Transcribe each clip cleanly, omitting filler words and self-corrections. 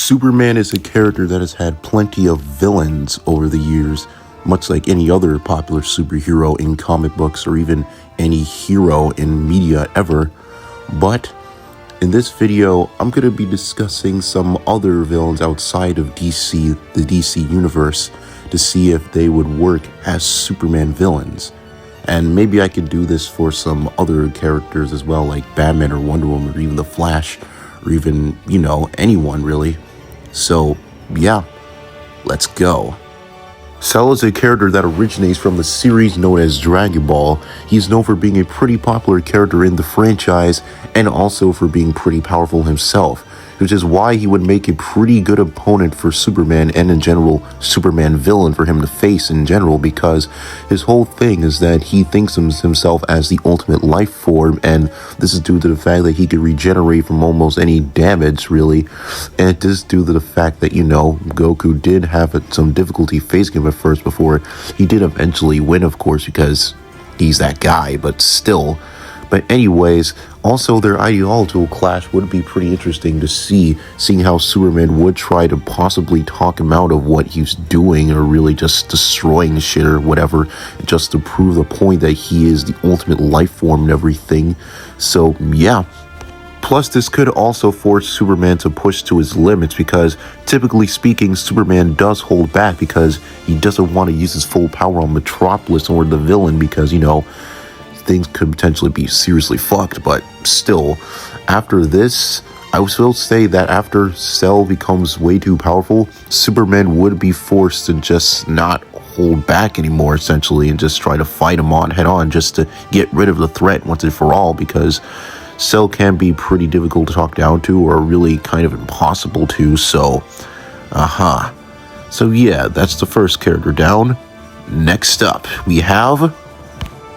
Superman is a character that has had plenty of villains over the years, much like any other popular superhero in comic books or even any hero in media ever. But in this video, I'm going to be discussing some other villains outside of DC, the DC universe, to see if they would work as Superman villains. And maybe I could do this for some other characters as well, like Batman or Wonder Woman or even The Flash, or even, anyone really. So, yeah, let's go. Cell is a character that originates from the series known as Dragon Ball. He's known for being a pretty popular character in the franchise and also for being pretty powerful himself, which is why he would make a pretty good opponent for Superman and in general Superman villain for him to face in general, because his whole thing is that he thinks of himself as the ultimate life form, and this is due to the fact that he could regenerate from almost any damage really, and it is due to the fact that Goku did have some difficulty facing him at first before he did eventually win, of course, because he's that guy, but still. But anyways, also their ideological clash would be pretty interesting to see, seeing how Superman would try to possibly talk him out of what he's doing or really just destroying shit or whatever, just to prove the point that he is the ultimate life form and everything. So yeah. Plus, this could also force Superman to push to his limits, because typically speaking, Superman does hold back because he doesn't want to use his full power on Metropolis or the villain, because, things could potentially be seriously fucked. But still, after this, I would still say that after Cell becomes way too powerful, Superman would be forced to just not hold back anymore, essentially, and just try to fight him on head on, just to get rid of the threat once and for all, because Cell can be pretty difficult to talk down to, or really kind of impossible to. So so yeah, that's the first character down. Next up, we have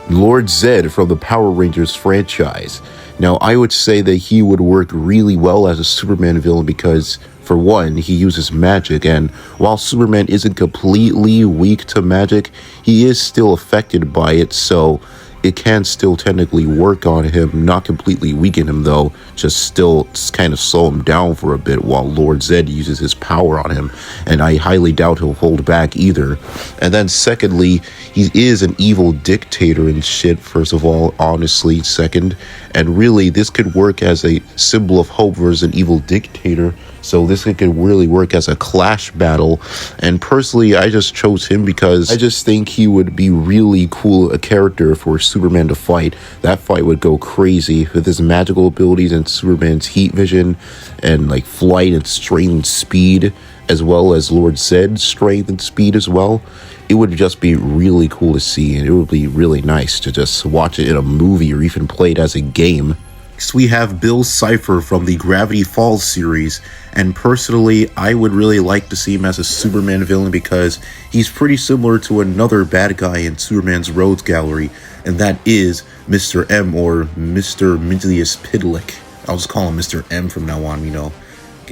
Lord Zedd from the Power Rangers franchise. Now, I would say that he would work really well as a Superman villain because, for one, he uses magic, and while Superman isn't completely weak to magic, he is still affected by it, so it can still technically work on him, not completely weaken him though, just still kind of slow him down for a bit while Lord Zedd uses his power on him, and I highly doubt he'll hold back either. And then secondly, he is an evil dictator and shit, first of all, honestly, second, and really this could work as a symbol of hope versus an evil dictator, so this could really work as a clash battle. And personally, I just chose him because I just think he would be really cool a character for Superman to fight. That fight would go crazy with his magical abilities and Superman's heat vision and like flight and strength and speed, as well as Lord Zedd's strength and speed as well. It would just be really cool to see, and it would be really nice to just watch it in a movie or even play it as a game. Next, we have Bill Cipher from the Gravity Falls series, and personally, I would really like to see him as a Superman villain because he's pretty similar to another bad guy in Superman's Rogues Gallery, and that is Mr. M, or Mr. Mxyzptlk. I'll just call him Mr. M from now on,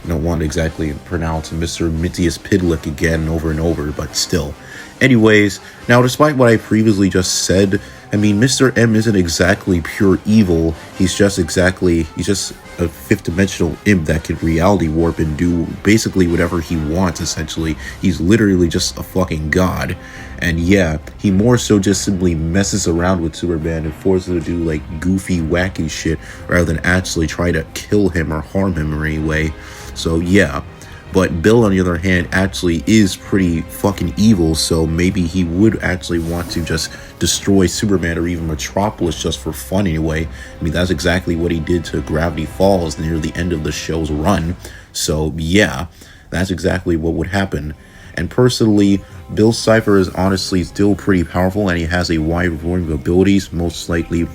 don't want to exactly pronounce Mr. Mxyzptlk again over and over, but still. Anyways, now despite what I previously just said, I mean, Mr. M isn't exactly pure evil. He's just a fifth-dimensional imp that can reality warp and do basically whatever he wants, essentially. He's literally just a fucking god. And yeah, he more so just simply messes around with Superman and forces him to do like goofy, wacky shit rather than actually try to kill him or harm him in any way. So yeah. But Bill, on the other hand, actually is pretty fucking evil, so maybe he would actually want to just destroy Superman or even Metropolis just for fun anyway. I mean, that's exactly what he did to Gravity Falls near the end of the show's run. So yeah, that's exactly what would happen. And personally, Bill Cipher is honestly still pretty powerful, and he has a wide variety of abilities, most likely,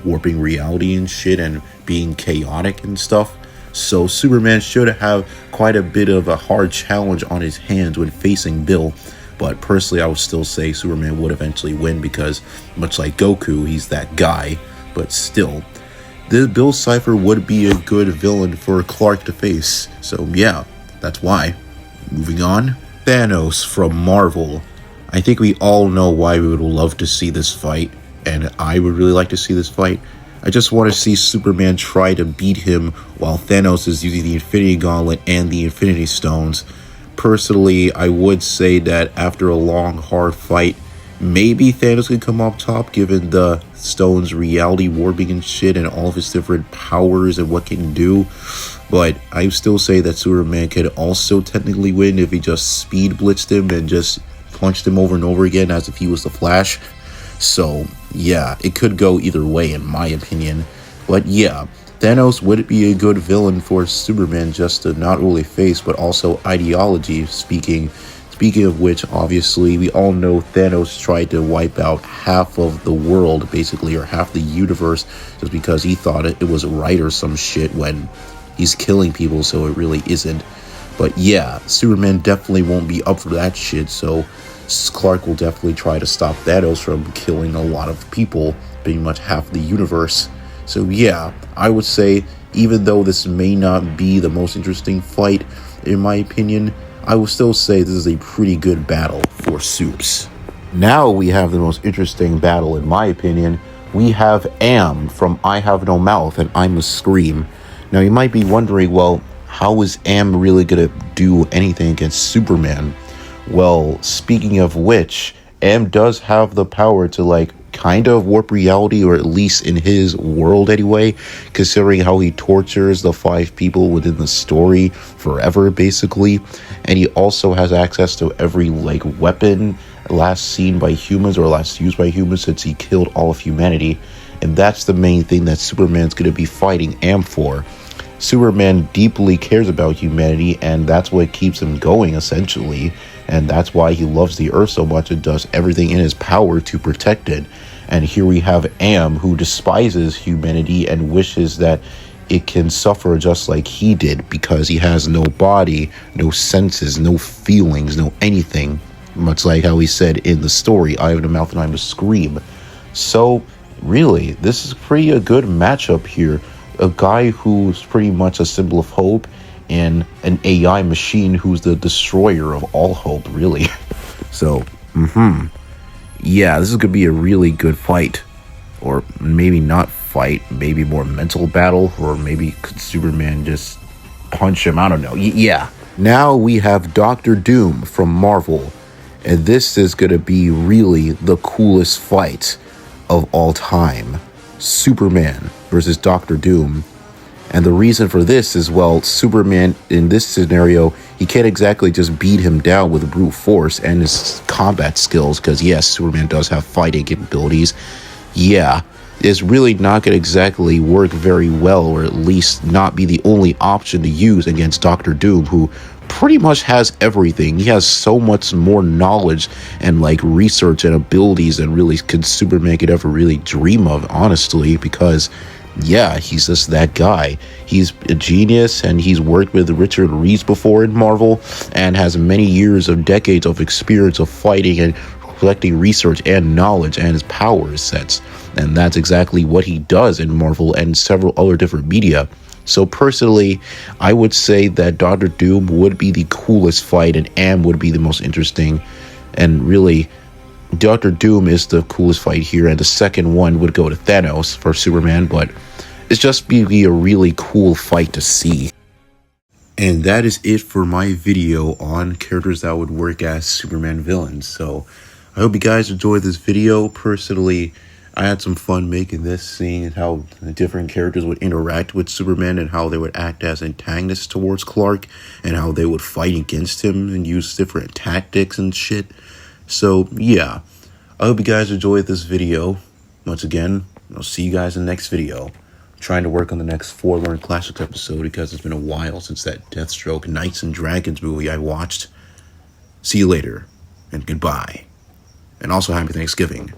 warping reality and shit and being chaotic and stuff. So Superman should have quite a bit of a hard challenge on his hands when facing Bill, but personally I would still say Superman would eventually win because, much like Goku, he's that guy. But still, this Bill Cipher would be a good villain for Clark to face, so yeah, that's why. Moving on, Thanos from Marvel. I think we all know why we would love to see this fight, and I would really like to see this fight. I just want to see Superman try to beat him while Thanos is using the Infinity Gauntlet and the Infinity Stones. Personally, I would say that after a long, hard fight, maybe Thanos could come up top given the stone's reality warping and shit and all of his different powers and what can do. But I still say that Superman could also technically win if he just speed blitzed him and just punched him over and over again as if he was the Flash. So, yeah, it could go either way in my opinion. But yeah, Thanos would be a good villain for Superman just to not only face but also ideology speaking. Speaking of which, obviously, we all know Thanos tried to wipe out half of the world, basically, or half the universe, just because he thought it was right or some shit when he's killing people, so it really isn't. But yeah, Superman definitely won't be up for that shit, so Clark will definitely try to stop Thanos from killing a lot of people, pretty much half the universe. So yeah, I would say, even though this may not be the most interesting fight, in my opinion, I will still say this is a pretty good battle for Supes. Now we have the most interesting battle, in my opinion. We have Am from I Have No Mouth and I Must Scream. Now you might be wondering, well, how is Am really going to do anything against Superman? Well, speaking of which, Am does have the power to, kind of warp reality, or at least in his world anyway, considering how he tortures the 5 people within the story forever, basically. And he also has access to every, weapon last seen by humans or last used by humans since he killed all of humanity. And that's the main thing that Superman's going to be fighting Am for. Superman deeply cares about humanity, and that's what keeps him going, essentially. And that's why he loves the Earth so much and does everything in his power to protect it. And here we have Am, who despises humanity and wishes that it can suffer just like he did, because he has no body, no senses, no feelings, no anything. Much like how he said in the story, I have no mouth and I must scream. So, really, this is pretty a good matchup here. A guy who's pretty much a symbol of hope, and an AI machine who's the destroyer of all hope, really. So, yeah, this is going to be a really good fight. Or maybe not fight, maybe more mental battle, or maybe could Superman just punch him? I don't know. Yeah. Now we have Doctor Doom from Marvel, and this is going to be really the coolest fight of all time. Superman versus Doctor Doom. And the reason for this is, well, Superman in this scenario, he can't exactly just beat him down with brute force and his combat skills, because yes, Superman does have fighting capabilities. Yeah, it's really not going to exactly work very well, or at least not be the only option to use against Doctor Doom, who pretty much has everything. He has so much more knowledge and research and abilities than really Superman could ever really dream of, honestly, because yeah, he's just that guy. He's a genius, and he's worked with Richard Reeves before in Marvel, and has many years of decades of experience of fighting and collecting research and knowledge and his power sets. And that's exactly what he does in Marvel and several other different media. So personally, I would say that Doctor Doom would be the coolest fight, and Am would be the most interesting. And really, Doctor Doom is the coolest fight here, and the second one would go to Thanos for Superman, but it's just be a really cool fight to see. And that is it for my video on characters that would work as Superman villains. So I hope you guys enjoyed this video. Personally, I had some fun making this, seeing how the different characters would interact with Superman and how they would act as antagonists towards Clark, and how they would fight against him and use different tactics and shit. So yeah, I hope you guys enjoyed this video. Once again, I'll see you guys in the next video. I'm trying to work on the next Forlorn Classics episode, because it's been a while since that Deathstroke Knights and Dragons movie I watched. See you later, and goodbye. And also happy Thanksgiving.